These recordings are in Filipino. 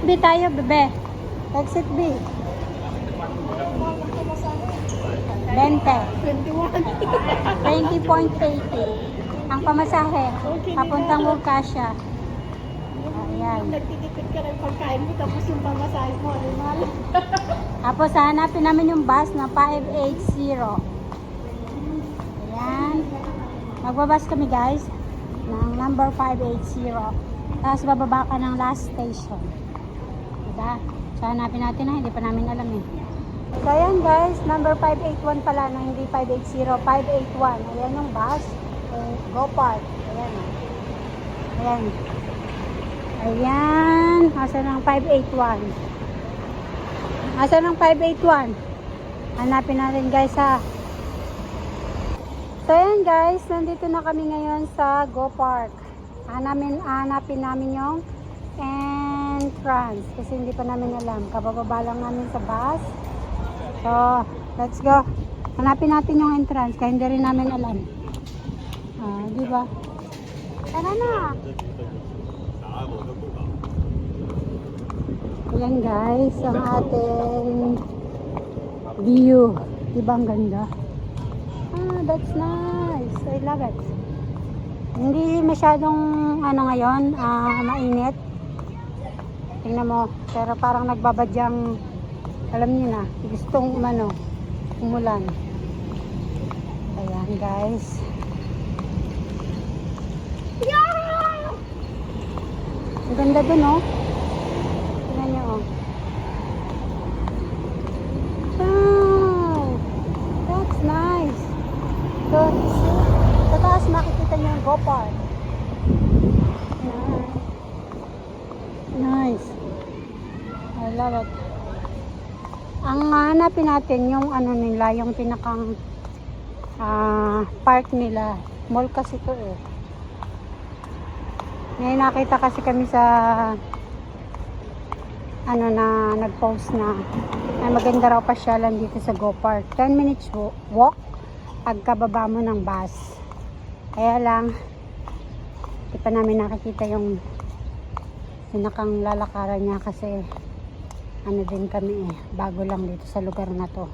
B tayo, bebe. Exit B. 20. 20.80. Ang pamasahe. Papuntang Workasia. Ayan. Nagtitipid ka ng pagkain mo tapos yung pamasahe mo, animal. Tapos hanapin namin yung bus na 580. Ayan. Magbabas kami guys ng number 580. Tapos bababa ka ng last station. Diba? So hanapin natin na hindi pa namin alam eh. So ayan guys, number 581 pala na hindi 580, 581. Ayan yung bus. Go Park. Ayan. Ayan. Ayan. Asan ang 581? Asan ang 581? Hanapin natin guys ha. So ayan guys, nandito na kami ngayon sa Go Park. Hanapin namin yung entrance kasi hindi pa namin alam. Kabababa lang namin sa bus. So, let's go. Hanapin natin yung entrance kaya hindi rin namin alam. Di ba? Tara na. Ayan guys, ang ating view. Di ba ang ganda? That's nice. I love it. Hindi masyadong ngayon, mainit. Tingnan mo, pero parang nagbabadyang, alam niyo na, gustong umulan. Ayan guys. Yeah! Ang ganda dun oh. Tingnan niyo oh. Wow! That's nice. So, sa taas makikita niyo yung Go Park. Nice. I love it. Ang hanapin natin yung nila, yung pinakang park nila. Mall kasi ito eh. May nakita kasi kami sa na nag-post na maganda raw pasyalan dito sa Go Park. 10 minutes walk pagkababa mo ng bus. Kaya lang hindi pa namin nakikita yung pinakang lalakaran niya kasi din kami bago lang dito sa lugar na to.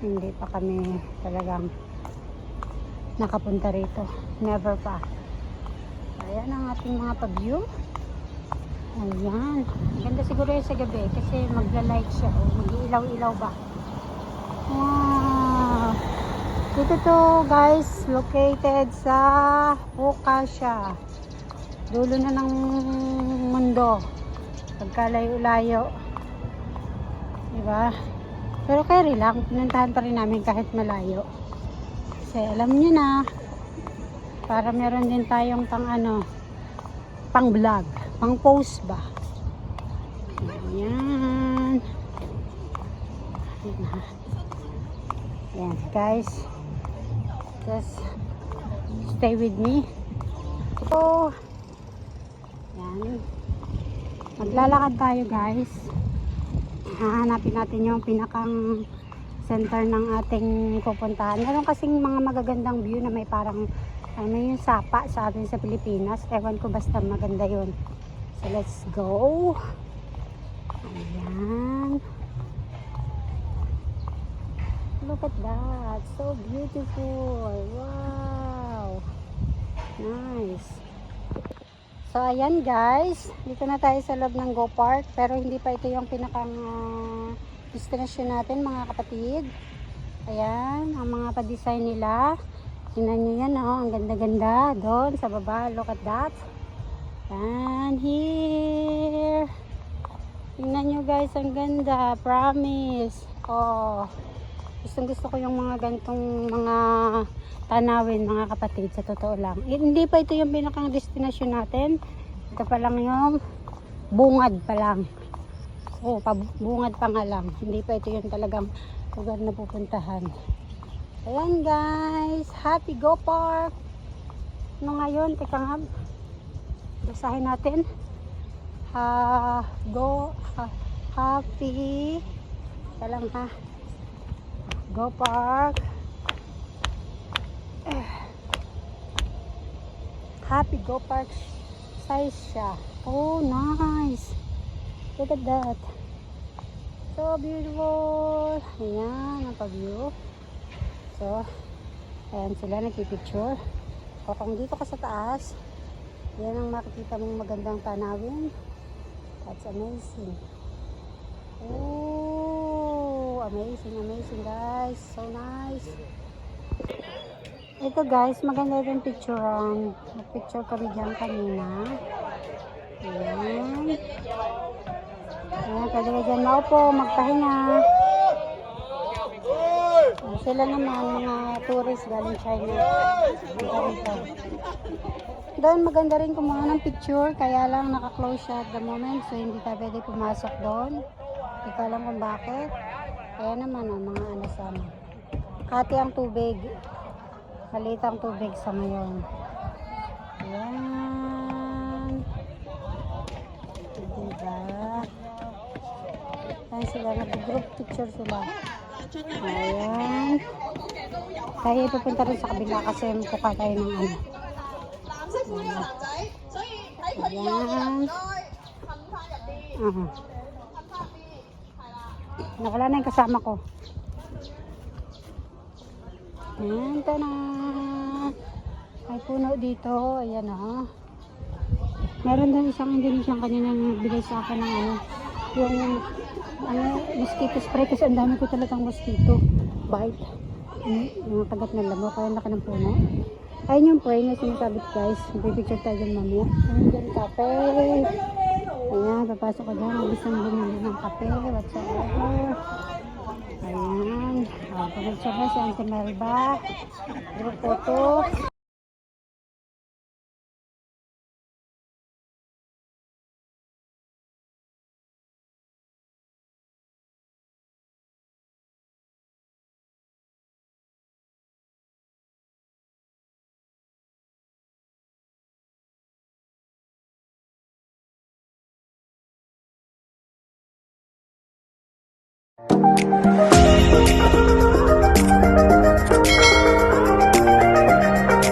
Hindi pa kami talagang nakapunta rito. Never pa. Ayan ang ating mga pa-view. Ayan. Ganda siguro yun sa gabi kasi magla-light siya o mag-iilaw-ilaw ba. Wow. Dito to guys, located sa Workasia. Dulo na ng mundo. Pagkalayo-layo. Diba? Pero carry lang. Pinuntahan pa rin namin kahit malayo. Kasi alam nyo na. Para meron din tayong pang vlog. Pang post ba? Ayan. Ayan guys. Just stay with me. So, yan. Maglalakad tayo guys. Hahanapin natin yung pinakang center ng ating pupuntahan. Meron kasing mga magagandang view na may parang yung sapa sa atin sa Pilipinas. Ewan ko basta maganda yun. So let's go. Ayan. Look at that. So beautiful. Wow. Nice. So ayan guys, dito na tayo sa loob ng Go Park, pero hindi pa ito yung pinakang destination natin mga kapatid. Ayan, ang mga pa-design nila. Tingnan nyo yan oh, ang ganda-ganda doon sa baba. Look at that. And here. Tingnan nyo guys, ang ganda. Promise. Oh, gustong-gusto ko yung mga gantong mga tanawin mga kapatid, sa totoo lang. Hindi pa ito yung pinakang destination natin. Ito pa lang yung bungad pa lang. Oh, bungad pa nga lang. Hindi pa ito yung talagang lugar na pupuntahan. Ayan guys, happy Go Park. Ngayon, teka nga, basahin natin. Happy. Ito lang ha. Go Park. Happy Go Park size siya. Oh, nice. Look at that. So beautiful. Ayan, ang pag-view. So, ayan sila nagpipicture. O kung dito ka sa taas, yan ang makikita mong magandang tanawin. That's amazing. Oh, amazing, amazing guys. So nice. Ito guys, maganda rin picturean. Nag-picture kami dyan kanina. Ayan. Ayan, pwede ka dyan maupo, magpahinga. Sila naman, mga tourist galing China. Doon maganda rin kumuha ng picture, kaya lang naka-close siya at the moment, so hindi ka pwede pumasok doon. Hindi ko alam kung bakit. Kaya naman, mga ano sana. Hati ang tubig. Maliit ang tubig sa ngayon. Ayan. Diba? Ayan sila, nag-group picture sila. Ayan. Tayo pupunta rin sa kabila kasi mukha tayo ng ano. Ayan. Nakala na yung kasama ko. Ayan, tana. May puno dito. Ayan o. Meron doon isang Indonesian kanina nagbigay sa akin ng ano. Yung mosquito spray kasi ang dami ko talagang mosquito bite. Yung kagat ng lamo. Kaya laki ng puno. Ayun yung pray na sinasabi ko guys. Pipicture tayo dyan mamaya. Ayun dyan kape. Ayan, papasok ko dyan. Mabisang bumili ng kape. Whatsoever. Ayan. Pag-picture na si Auntie Melba. Group photo.